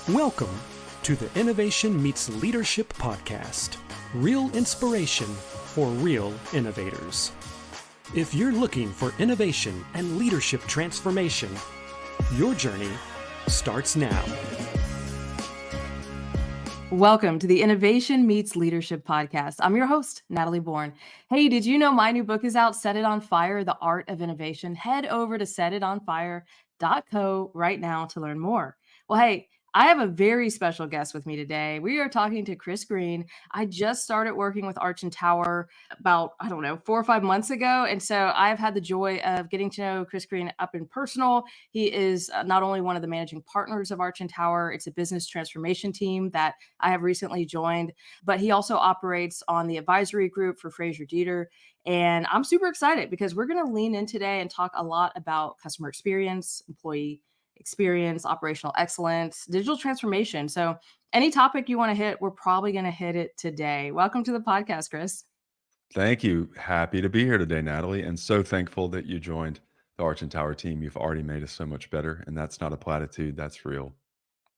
Welcome to the Innovation Meets Leadership podcast. Real inspiration for real innovators. If you're looking for innovation and leadership transformation, your journey starts now. Welcome to the Innovation Meets Leadership podcast. I'm your host, Natalie Born. Hey, did you know my new book is out, Set It on Fire, The Art of Innovation? Head over to setitonfire.co right now to learn more. Well, hey, I have a very special guest with me today. We are talking to Chris Green. I just started working with Arch and Tower about, 4 or 5 months ago. And so I've had the joy of getting to know Chris Green up and personal. He is not only one of the managing partners of Arch and Tower, it's a business transformation team that I have recently joined, but he also operates on the advisory group for Frazier, Deeter. And I'm super excited because we're going to lean in today and talk a lot about customer experience, employee experience, operational excellence, digital transformation. So any topic you want to hit, we're probably going to hit it today. Welcome to the podcast, Chris. Thank you. Happy to be here today, Natalie, and so thankful that you joined the Arch and Tower team. You've already made us so much better, and that's not a platitude, that's real.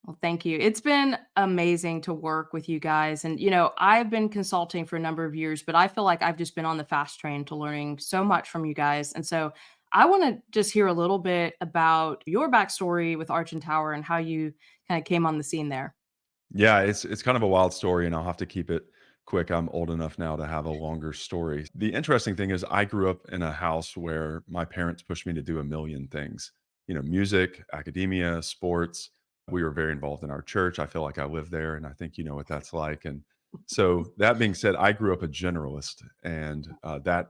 Well, thank you. It's been amazing to work with you guys. And, I've been consulting for a number of years, but I feel like I've just been on the fast train to learning so much from you guys. And so I want to just hear a little bit about your backstory with Arch and Tower and how you kind of came on the scene there. Yeah, it's kind of a wild story, and I'll have to keep it quick. I'm old enough now to have a longer story. The interesting thing is I grew up in a house where my parents pushed me to do a million things. Music, academia, sports. We were very involved in our church. I feel like I live there, and I think you know what that's like. And so that being said, I grew up a generalist, and that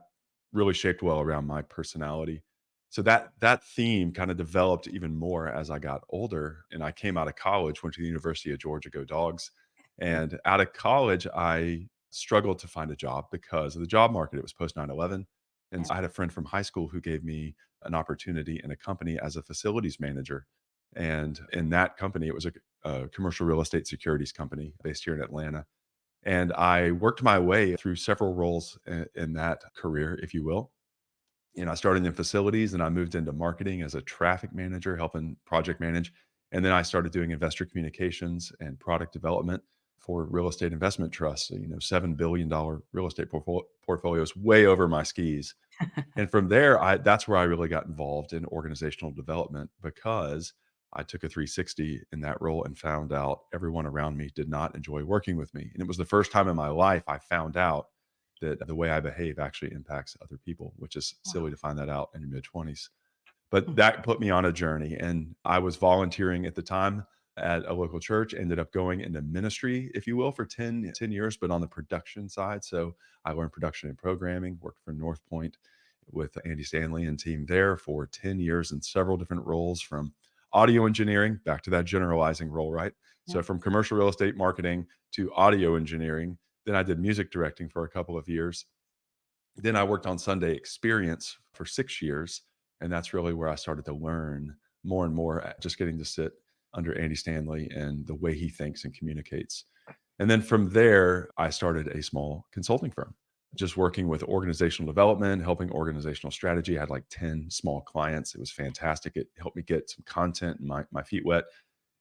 really shaped well around my personality. So that theme kind of developed even more as I got older, and I came out of college, went to the University of Georgia, go Dogs. And out of college, I struggled to find a job because of the job market. It was post 9/11. And Yeah. so I had a friend from high school who gave me an opportunity in a company as a facilities manager. And in that company, it was a commercial real estate securities company based here in Atlanta. And I worked my way through several roles in that career, if you will. I started in facilities and I moved into marketing as a traffic manager, helping project manage. And then I started doing investor communications and product development for real estate investment trusts. So, $7 billion real estate portfolios way over my skis. And from there, that's where I really got involved in organizational development because I took a 360 in that role and found out everyone around me did not enjoy working with me. And it was the first time in my life I found out that the way I behave actually impacts other people, which is silly Wow. to find that out in your mid 20s. But that put me on a journey. And I was volunteering at the time at a local church, ended up going into ministry, if you will, for 10 years, but on the production side. So I learned production and programming, worked for North Point with Andy Stanley and team there for 10 years in several different roles, from audio engineering back to that generalizing role, right? Yeah. So from commercial real estate marketing to audio engineering. Then I did music directing for a couple of years. Then I worked on Sunday Experience for 6 years. And that's really where I started to learn more and more, just getting to sit under Andy Stanley and the way he thinks and communicates. And then from there, I started a small consulting firm, just working with organizational development, helping organizational strategy. I had like 10 small clients. It was fantastic. It helped me get some content and my feet wet.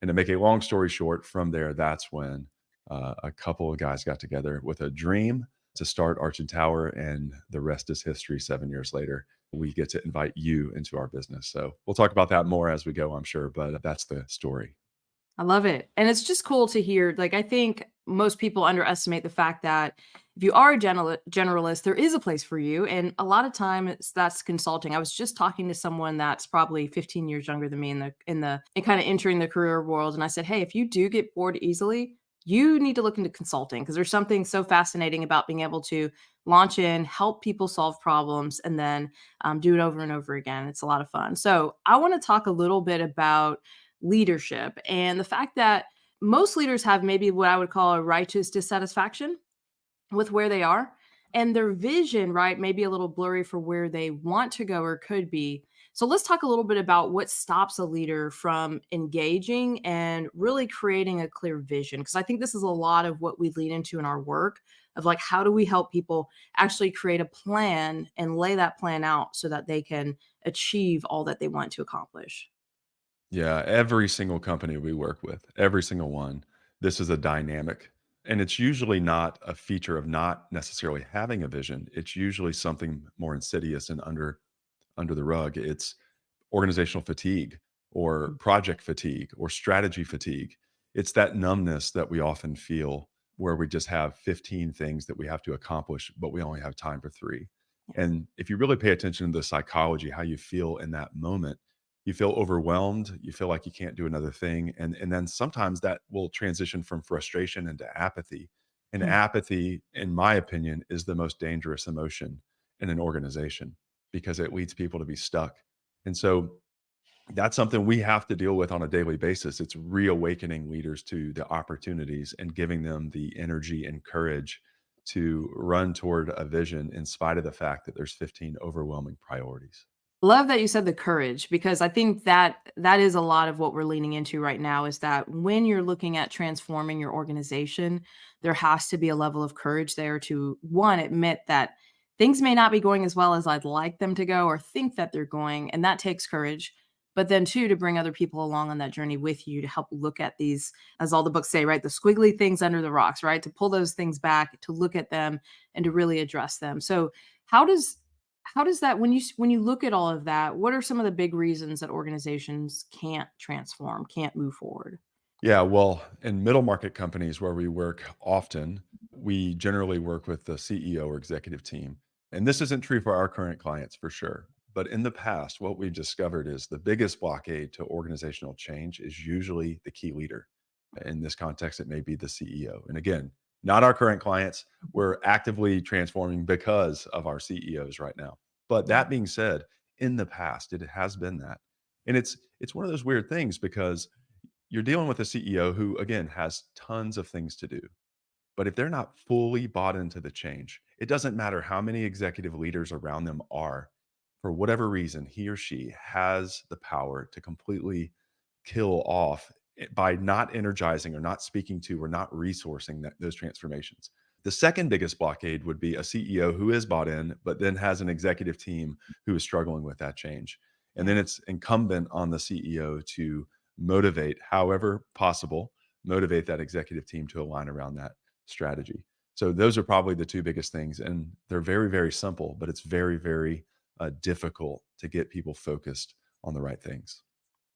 And to make a long story short, from there, that's when a couple of guys got together with a dream to start Arch and Tower, and the rest is history. 7 years later, we get to invite you into our business. So we'll talk about that more as we go, I'm sure, but that's the story. I love it. And it's just cool to hear. Like, I think most people underestimate the fact that if you are a generalist, there is a place for you. And a lot of times that's consulting. I was just talking to someone that's probably 15 years younger than me and kind of entering the career world. And I said, hey, if you do get bored easily, you need to look into consulting because there's something so fascinating about being able to launch in, help people solve problems, and then do it over and over again. It's a lot of fun. So I want to talk a little bit about leadership and the fact that most leaders have maybe what I would call a righteous dissatisfaction with where they are, and their vision, right, may be a little blurry for where they want to go or could be. So let's talk a little bit about what stops a leader from engaging and really creating a clear vision, because I think this is a lot of what we lean into in our work of like, how do we help people actually create a plan and lay that plan out so that they can achieve all that they want to accomplish? Yeah, every single company we work with, every single one, this is a dynamic. And it's usually not a feature of not necessarily having a vision. It's usually something more insidious and under the rug. It's organizational fatigue or Mm. project fatigue or strategy fatigue. It's that numbness that we often feel where we just have 15 things that we have to accomplish, but we only have time for three. Yes. And if you really pay attention to the psychology, how you feel in that moment, you feel overwhelmed, you feel like you can't do another thing. And then sometimes that will transition from frustration into apathy. And Hmm. apathy, in my opinion, is the most dangerous emotion in an organization because it leads people to be stuck. And so that's something we have to deal with on a daily basis. It's reawakening leaders to the opportunities and giving them the energy and courage to run toward a vision in spite of the fact that there's 15 overwhelming priorities. Love that you said the courage, because I think that that is a lot of what we're leaning into right now, is that when you're looking at transforming your organization, there has to be a level of courage there to, one, admit that things may not be going as well as I'd like them to go or think that they're going, and that takes courage. But then two, to bring other people along on that journey with you to help look at these, as all the books say, right? The squiggly things under the rocks, right? To pull those things back, to look at them and to really address them. So how does that, when when you look at all of that, what are some of the big reasons that organizations can't transform, can't move forward? Yeah, well, in middle market companies where we work often, we generally work with the CEO or executive team. And this isn't true for our current clients for sure. But in the past, what we've discovered is the biggest blockade to organizational change is usually the key leader. In this context, it may be the CEO. And again, not our current clients. We're actively transforming because of our CEOs right now. But Yeah. that being said, in the past, it has been that. And it's one of those weird things because you're dealing with a CEO who, again, has tons of things to do. But if they're not fully bought into the change, it doesn't matter how many executive leaders around them are. For whatever reason, he or she has the power to completely kill off by not energizing or not speaking to or not resourcing those transformations. The second biggest blockade would be a CEO who is bought in, but then has an executive team who is struggling with that change. And then Yeah. it's incumbent on the CEO to motivate, however possible, motivate that executive team to align around that strategy. So those are probably the two biggest things. And they're very, very simple, but it's very, very difficult to get people focused on the right things.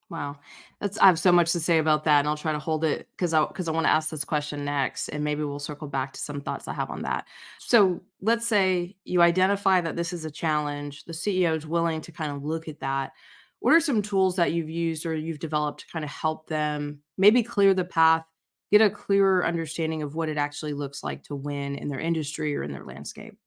Wow. I have so much to say about that, and I'll try to hold it because I want to ask this question next, and maybe we'll circle back to some thoughts I have on that. So let's say you identify that this is a challenge. The CEO is willing to kind of look at that. What are some tools that you've used or you've developed to kind of help them maybe clear the path, get a clearer understanding of what it actually looks like to win in their industry or in their landscape?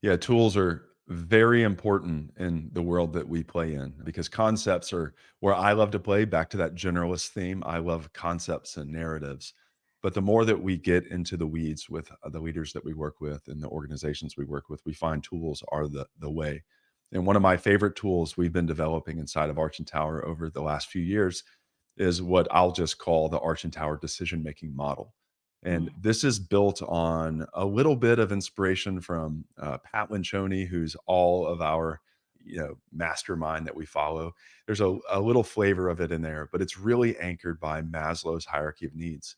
Yeah, tools are very important in the world that we play in because concepts are where I love to play. Back to that generalist theme, I love concepts and narratives. But the more that we get into the weeds with the leaders that we work with and the organizations we work with, we find tools are the way. And one of my favorite tools we've been developing inside of Arch and Tower over the last few years is what I'll just call the Arch and Tower decision making model. And Mm. this is built on a little bit of inspiration from Pat Lencioni, who's all of our, mastermind that we follow. There's a little flavor of it in there, but it's really anchored by Maslow's hierarchy of needs.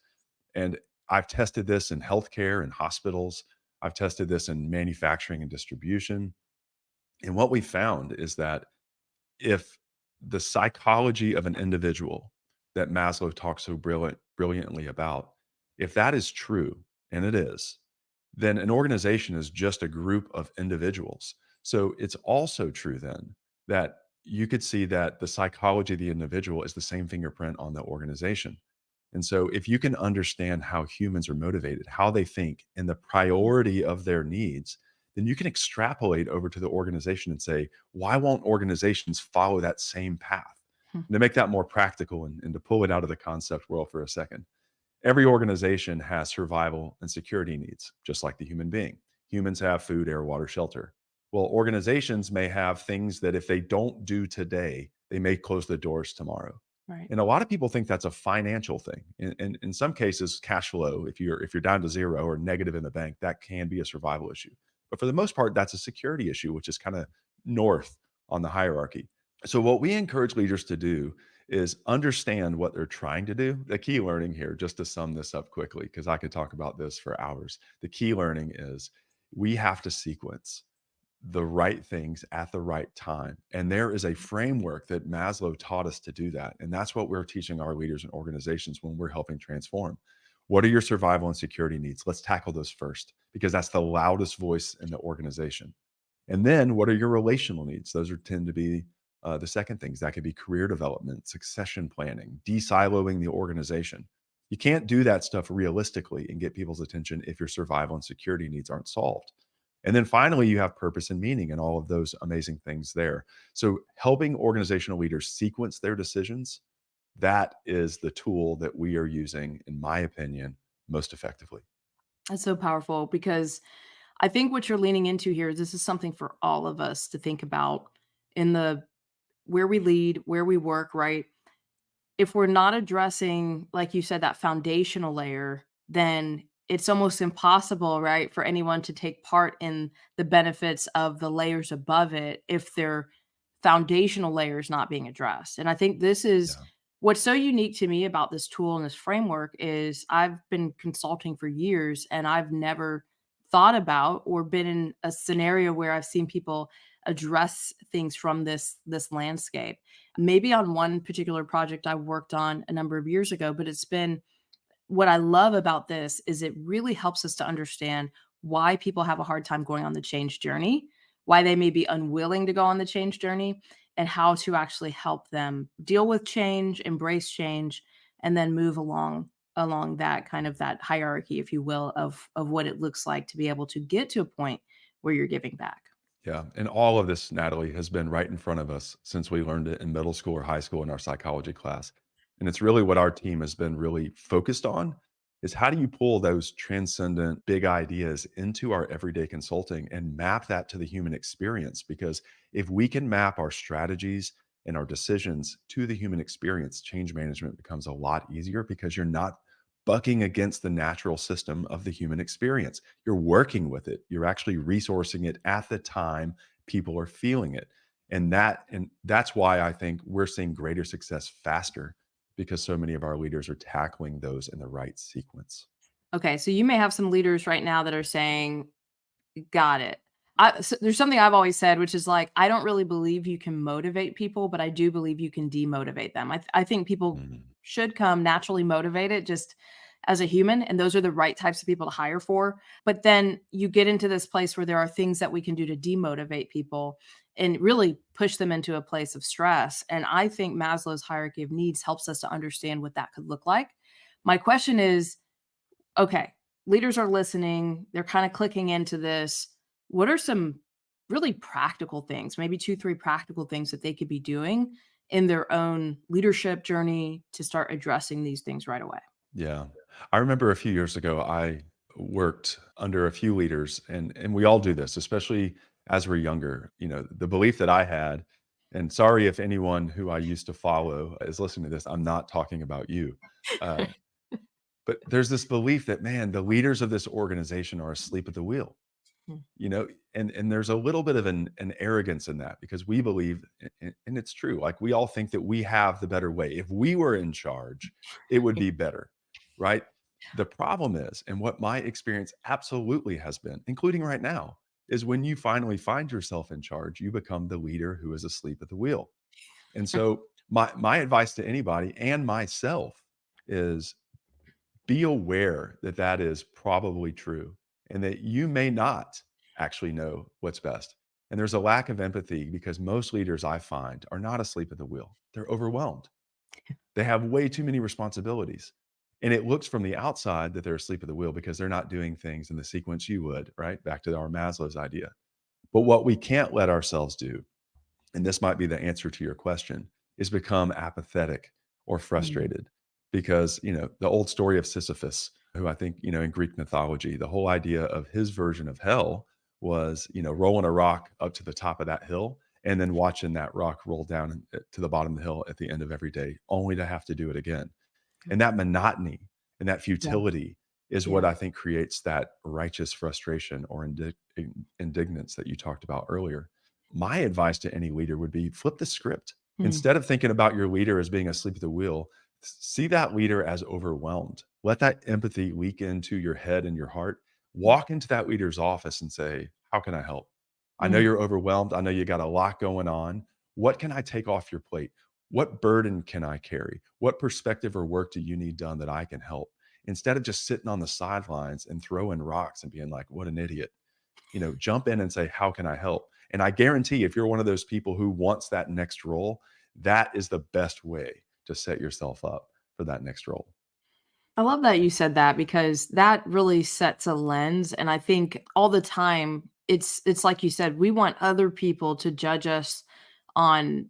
And I've tested this in healthcare and hospitals. I've tested this in manufacturing and distribution. And what we found is that if the psychology of an individual that Maslow talks so brilliantly about, if that is true, and it is, then an organization is just a group of individuals. So it's also true then that you could see that the psychology of the individual is the same fingerprint on the organization. And so if you can understand how humans are motivated, how they think, and the priority of their needs, then you can extrapolate over to the organization and say, why won't organizations follow that same path? Hmm. And to make that more practical and to pull it out of the concept world for a second, every organization has survival and security needs, just like the human being. Humans have food, air, water, shelter. Well, organizations may have things that if they don't do today, they may close the doors tomorrow. Right. And a lot of people think that's a financial thing. In some cases, cash flow, if you're down to zero or negative in the bank, that can be a survival issue. But for the most part, that's a security issue, which is kind of north on the hierarchy. So what we encourage leaders to do is understand what they're trying to do. The key learning here, just to sum this up quickly, because I could talk about this for hours. The key learning is we have to sequence the right things at the right time. And there is a framework that Maslow taught us to do that. And that's what we're teaching our leaders and organizations when we're helping transform. What are your survival and security needs? Let's tackle those first, because that's the loudest voice in the organization. And then what are your relational needs? Those tend to be the second things. That could be career development, succession planning, de-siloing the organization. You can't do that stuff realistically and get people's attention if your survival and security needs aren't solved. And then finally, you have purpose and meaning and all of those amazing things there. So helping organizational leaders sequence their decisions, that is the tool that we are using, in my opinion, most effectively. That's so powerful because I think what you're leaning into here, this is something for all of us to think about in the where we lead, where we work, right? If we're not addressing, like you said, that foundational layer, then it's almost impossible, right, for anyone to take part in the benefits of the layers above it if their foundational layer is not being addressed. And I think this is Yeah. what's so unique to me about this tool and this framework is I've been consulting for years and I've never thought about or been in a scenario where I've seen people address things from this landscape. Maybe on one particular project I worked on a number of years ago, but it's been what I love about this is it really helps us to understand why people have a hard time going on the change journey, why they may be unwilling to go on the change journey, and how to actually help them deal with change, embrace change, and then move along that kind of that hierarchy, if you will, of what it looks like to be able to get to a point where you're giving back. Yeah. And all of this, Natalie, has been right in front of us since we learned it in middle school or high school in our psychology class. And it's really what our team has been really focused on is how do you pull those transcendent big ideas into our everyday consulting and map that to the human experience? Because if we can map our strategies and our decisions to the human experience, change management becomes a lot easier because you're not bucking against the natural system of the human experience. You're working with it. You're actually resourcing it at the time people are feeling it. And that's why I think we're seeing greater success faster because so many of our leaders are tackling those in the right sequence. Okay, so you may have some leaders right now that are saying, got it. So there's something I've always said, which is like, I don't really believe you can motivate people, but I do believe you can demotivate them. I think people Mhm. should come naturally motivated just as a human, and those are the right types of people to hire for. But then you get into this place where there are things that we can do to demotivate people and really push them into a place of stress. And I think Maslow's hierarchy of needs helps us to understand what that could look like. My question is, okay, leaders are listening, they're kind of clicking into this. What are some really practical things, maybe 2, 3 practical things that they could be doing in their own leadership journey to start addressing these things right away? Yeah. I remember a few years ago, I worked under a few leaders and we all do this, especially as we're younger. You know, the belief that I had, and sorry if anyone who I used to follow is listening to this, I'm not talking about you. Uh, but there's this belief that, man, the leaders of this organization are asleep at the wheel, Hmm. you know, and there's a little bit of an arrogance in that because we believe, and it's true, like we all think that we have the better way. If we were in charge, it would be better, right? The problem is, and what my experience absolutely has been, including right now, is when you finally find yourself in charge, you become the leader who is asleep at the wheel. And so my advice to anybody and myself is be aware that that is probably true and that you may not actually know what's best. And there's a lack of empathy because most leaders I find are not asleep at the wheel. They're overwhelmed. They have way too many responsibilities. And it looks from the outside that they're asleep at the wheel because they're not doing things in the sequence you would, right? Back to our Maslow's idea. But what we can't let ourselves do, and this might be the answer to your question, is become apathetic or Mm. frustrated. Because, you know, the old story of Sisyphus, who I think, you know, in Greek mythology, the whole idea of his version of hell was, you know, rolling a rock up to the top of that hill and then watching that rock roll down to the bottom of the hill at the end of every day, only to have to do it again. And that monotony and that Yeah, futility is what yeah. I think creates that righteous frustration or indignance that you talked about earlier. My advice to any leader would be flip the script. Mm, Instead of thinking about your leader as being asleep at the wheel, see that leader as overwhelmed. Let that empathy leak into your head and your heart. mm, Walk into that leader's office and say, "How can I help? I know mm. you're overwhelmed. I know you got a lot going on. What can I take off your plate? What burden can I carry? What perspective or work do you need done that I can help?" Instead of just sitting on the sidelines and throwing rocks and being like, "What an idiot." Jump in and say, "How can I help?" And I guarantee if you're one of those people who wants that next role, that is the best way to set yourself up for that next role. I love that you said that because that really sets a lens, and I think all the time it's like you said, we want other people to judge us on,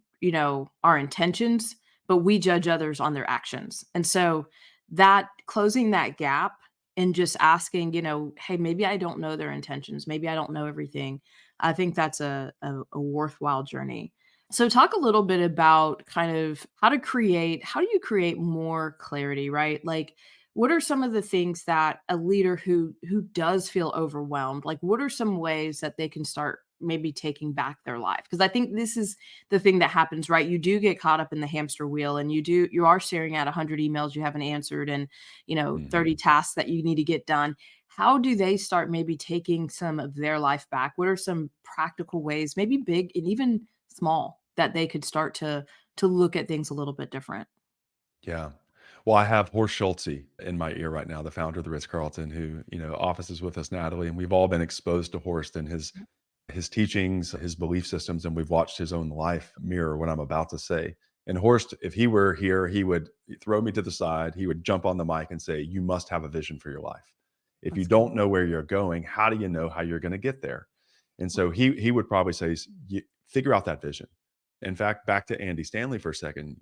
our intentions, but we judge others on their actions. And so that closing that gap and just asking, hey, maybe I don't know their intentions, maybe I don't know everything. I think that's a worthwhile journey. So talk a little bit about kind of how do you create more clarity, right? Like what are some of the things that a leader who does feel overwhelmed, like what are some ways that they can start maybe taking back their life? Because I think this is the thing that happens, right? You do get caught up in the hamster wheel and you are staring at 100 emails you haven't answered and, 30 Mhm. tasks that you need to get done. How do they start maybe taking some of their life back? What are some practical ways, maybe big and even small, that they could start to look at things a little bit different? Yeah. Well, I have Horst Schulze in my ear right now, the founder of the Ritz-Carlton, who, offices with us, Natalie, and we've all been exposed to Horst and his teachings, his belief systems, and we've watched his own life mirror what I'm about to say. And Horst, if he were here, he would throw me to the side. He would jump on the mic and say, "You must have a vision for your life. If you That's good. don't know where you're going, how do you know how you're going to get there?" And so he would probably say, Figure out that vision." In fact, back to Andy Stanley for a second,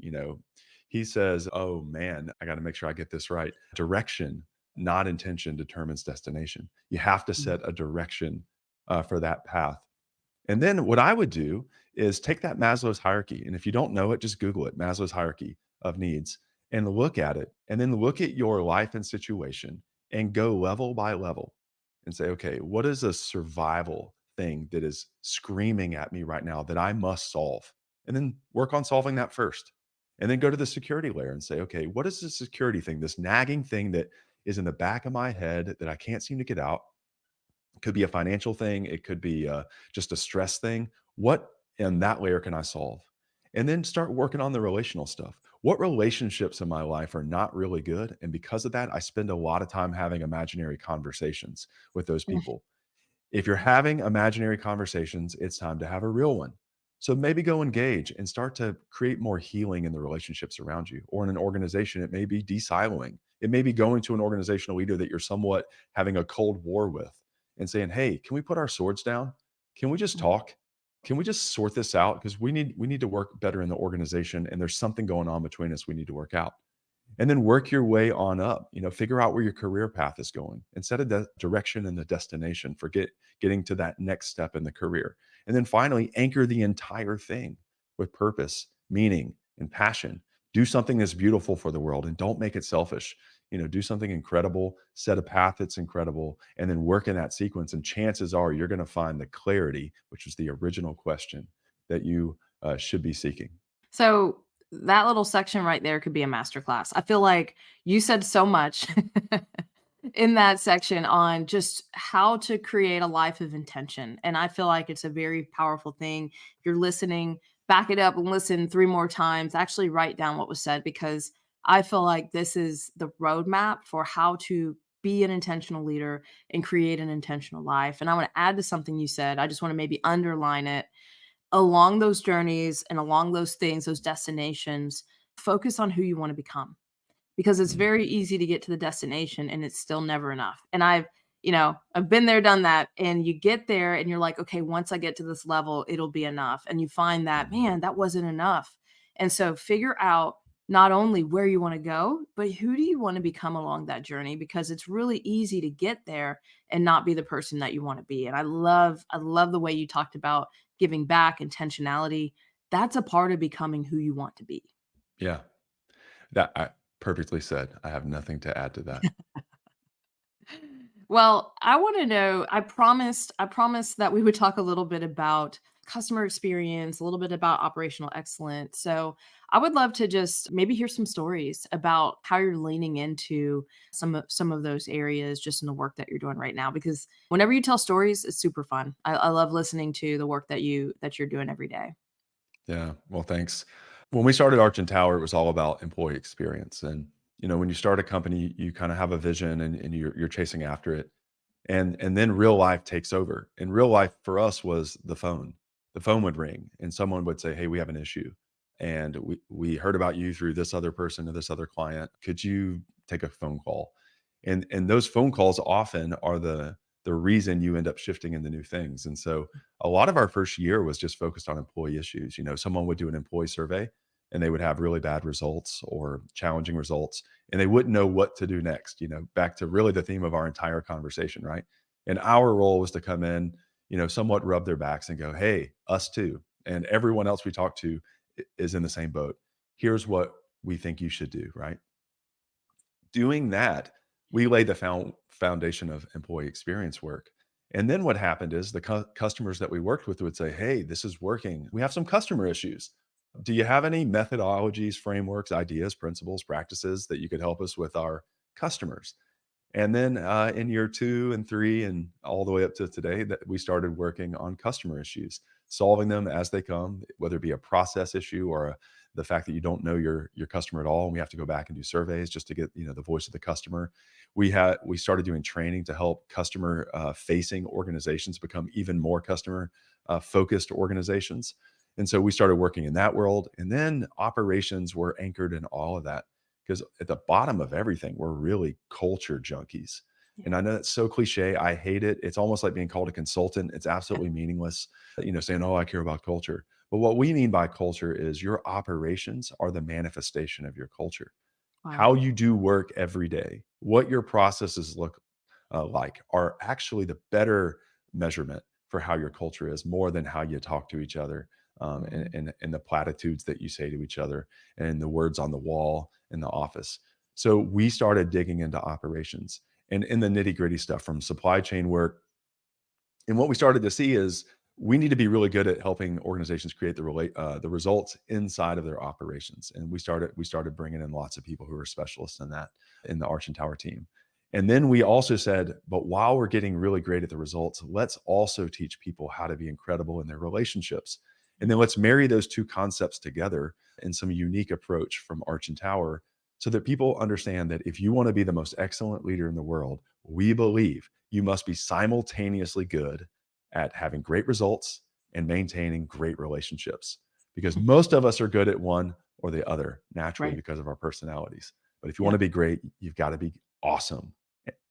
he says, "Oh man, I got to make sure I get this right. Direction, not intention, determines destination. You have to Mm, set a direction for that path." And then what I would do is take that Maslow's hierarchy. And if you don't know it, just Google it, Maslow's hierarchy of needs, and look at it. And then look at your life and situation and go level by level and say, okay, what is a survival thing that is screaming at me right now that I must solve? And then work on solving that first. And then go to the security layer and say, okay, what is the security thing, this nagging thing that is in the back of my head that I can't seem to get out? It could be a financial thing. It could be just a stress thing. What in that layer can I solve? And then start working on the relational stuff. What relationships in my life are not really good? And because of that, I spend a lot of time having imaginary conversations with those mm, people. If you're having imaginary conversations, it's time to have a real one. So maybe go engage and start to create more healing in the relationships around you. Or in an organization, it may be de-siloing. It may be going to an organizational leader that you're somewhat having a cold war with and saying, "Hey, can we put our swords down? Can we just mm. talk? Can we just sort this out? Because we need to work better in the organization, and there's something going on between us we need to work out." And then work your way on up. Figure out where your career path is going and set a direction and the destination for getting to that next step in the career. And then finally anchor the entire thing with purpose, meaning, and passion. Do something that's beautiful for the world and don't make it selfish. Do something incredible, set a path that's incredible, and then work in that sequence. And chances are you're going to find the clarity, which was the original question that you should be seeking. So that little section right there could be a masterclass. I feel like you said so much in that section on just how to create a life of intention. And I feel like it's a very powerful thing. If you're listening, back it up and listen 3 more times. Actually, write down what was said because I feel like this is the roadmap for how to be an intentional leader and create an intentional life. And I want to add to something you said. I just want to maybe underline it along those journeys and along those things, those destinations, focus on who you want to become because it's Mm, very easy to get to the destination and it's still never enough. And I've been there, done that. And you get there and you're like, okay, once I get to this level, it'll be enough. And you find that, mhm. man, that wasn't enough. And so figure out not only where you want to go, but who do you want to become along that journey? Because it's really easy to get there and not be the person that you want to be. And I love the way you talked about giving back, intentionality. That's a part of becoming who you want to be. Yeah. That I perfectly said. I have nothing to add to that. Well, I want to know, I promised that we would talk a little bit about customer experience, a little bit about operational excellence. So I would love to just maybe hear some stories about how you're leaning into some of those areas just in the work that you're doing right now. Because whenever you tell stories, it's super fun. I love listening to the work that you're doing every day. Yeah. Well, thanks. When we started Arch and Tower, it was all about employee experience. And, when you start a company, you kind of have a vision and you're chasing after it. And then real life takes over. And real life for us was the phone. The phone would ring and someone would say, "Hey, we have an issue. And we heard about you through this other person or this other client. Could you take a phone call?" And those phone calls often are the reason you end up shifting into new things. And so a lot of our first year was just focused on employee issues. Someone would do an employee survey and they would have really bad results or challenging results, and they wouldn't know what to do next. Back to really the theme of our entire conversation, right? And our role was to come in, somewhat rub their backs and go, "Hey, us too." And everyone else we talk to is in the same boat. Here's what we think you should do, right? Doing that, we laid the foundation of employee experience work. And then what happened is the customers that we worked with would say, "Hey, this is working. We have some customer issues. Do you have any methodologies, frameworks, ideas, principles, practices that you could help us with our customers?" And then in year 2 and 3 and all the way up to today, that we started working on customer issues, solving them as they come, whether it be a process issue or the fact that you don't know your customer at all, and we have to go back and do surveys just to get the voice of the customer. We started doing training to help customer facing organizations become even more customer focused organizations. And so we started working in that world, and then operations were anchored in all of that, because at the bottom of everything, we're really culture junkies. Yeah. And I know that's so cliche. I hate it. It's almost like being called a consultant. It's absolutely meaningless, saying, "Oh, I care about culture." But what we mean by culture is your operations are the manifestation of your culture. Wow. How you do work every day, what your processes look like are actually the better measurement for how your culture is, more than how you talk to each other, and, Mhm. and, and the platitudes that you say to each other and the words on the wall in the office. So we started digging into operations and in the nitty gritty stuff from supply chain work. And what we started to see is we need to be really good at helping organizations create the results inside of their operations. And we started bringing in lots of people who are specialists in that in the Arch and Tower team. And then we also said, but while we're getting really great at the results, let's also teach people how to be incredible in their relationships. And then let's marry those two concepts together in some unique approach from Arch and Tower, so that people understand that if you want to be the most excellent leader in the world, we believe you must be simultaneously good at having great results and maintaining great relationships, because most of us are good at one or the other naturally Right. because of our personalities. But if you want Yeah. to be great, you've got to be awesome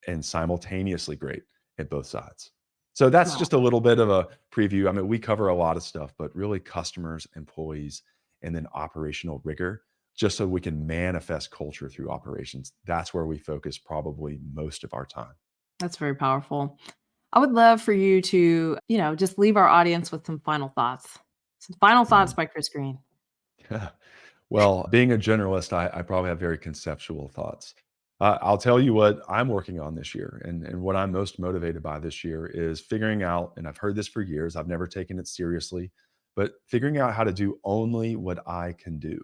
and simultaneously great at both sides. So that's Wow. just a little bit of a preview. I mean, we cover a lot of stuff, but really customers, employees, and then operational rigor, just so we can manifest culture through operations. That's where we focus probably most of our time. That's very powerful. I would love for you to, just leave our audience with some final thoughts. Some final thoughts Mhm. by Chris Green. Well, being a generalist, I probably have very conceptual thoughts. I'll tell you what I'm working on this year, and what I'm most motivated by this year is figuring out, and I've heard this for years, I've never taken it seriously, but figuring out how to do only what I can do.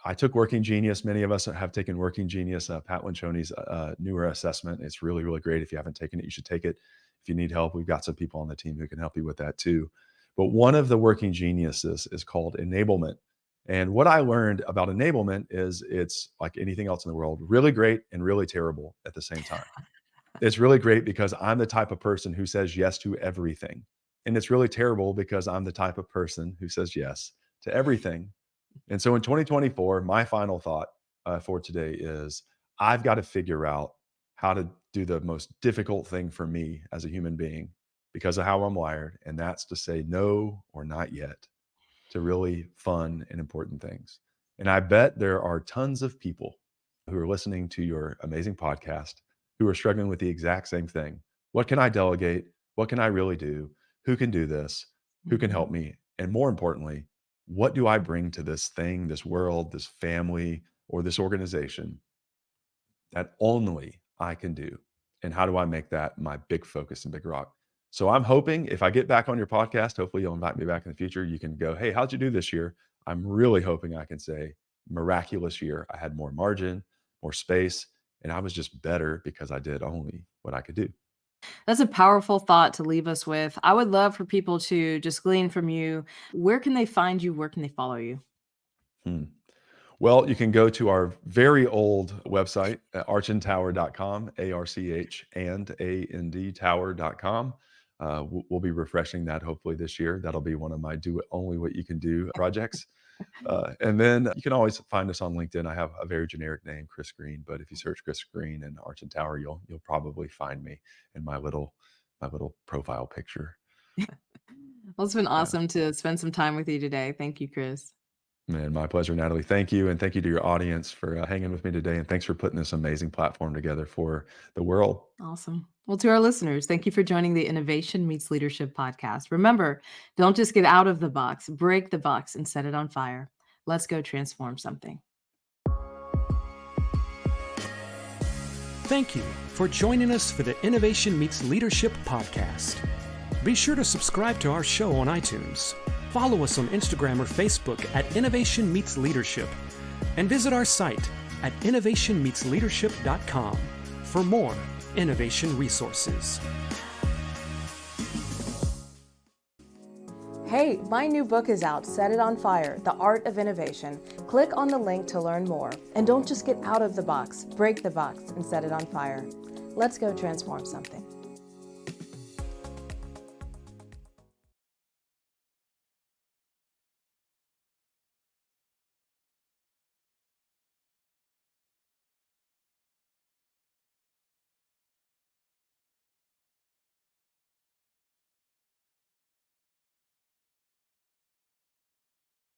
I took Working Genius. Many of us have taken Working Genius, Pat Lencioni's newer assessment. It's really, really great. If you haven't taken it, you should take it. If you need help, we've got some people on the team who can help you with that too. But one of the Working Geniuses is called enablement. And what I learned about enablement is it's like anything else in the world, really great and really terrible at the same time. It's really great because I'm the type of person who says yes to everything. And it's really terrible because I'm the type of person who says yes to everything. And so in 2024, my final thought for today is I've got to figure out how to do the most difficult thing for me as a human being because of how I'm wired. And that's to say no or not yet to really fun and important things. And I bet there are tons of people who are listening to your amazing podcast who are struggling with the exact same thing. What can I delegate? What can I really do? Who can do this? Who can Mhm. help me? And more importantly, what do I bring to this thing, this world, this family, or this organization that only I can do? And how do I make that my big focus and big rock? So I'm hoping if I get back on your podcast, hopefully you'll invite me back in the future. You can go, hey, how'd you do this year? I'm really hoping I can say, miraculous year. I had more margin, more space, and I was just better because I did only what I could do. That's a powerful thought to leave us with. I would love for people to just glean from you. Where can they find you? Where can they follow you? Hmm. Well, you can go to our very old website at archandtower.com, ARCH and AND tower.com. We'll be refreshing that hopefully this year. That'll be one of my do it only what you can do projects. And then you can always find us on LinkedIn. I have a very generic name, Chris Green, but if you search Chris Green and Arch and Tower, you'll probably find me in my little profile picture. Well, it's been Yeah. awesome to spend some time with you today. Thank you, Chris. Man, my pleasure, Natalie. Thank you. And thank you to your audience for hanging with me today. And thanks for putting this amazing platform together for the world. Awesome. Well, to our listeners, thank you for joining the Innovation Meets Leadership podcast. Remember, don't just get out of the box, break the box and set it on fire. Let's go transform something. Thank you for joining us for the Innovation Meets Leadership podcast. Be sure to subscribe to our show on iTunes. Follow us on Instagram or Facebook at Innovation Meets Leadership. And visit our site at innovationmeetsleadership.com for more innovation resources. Hey, my new book is out, Set It on Fire, The Art of Innovation. Click on the link to learn more. And don't just get out of the box, break the box and set it on fire. Let's go transform something.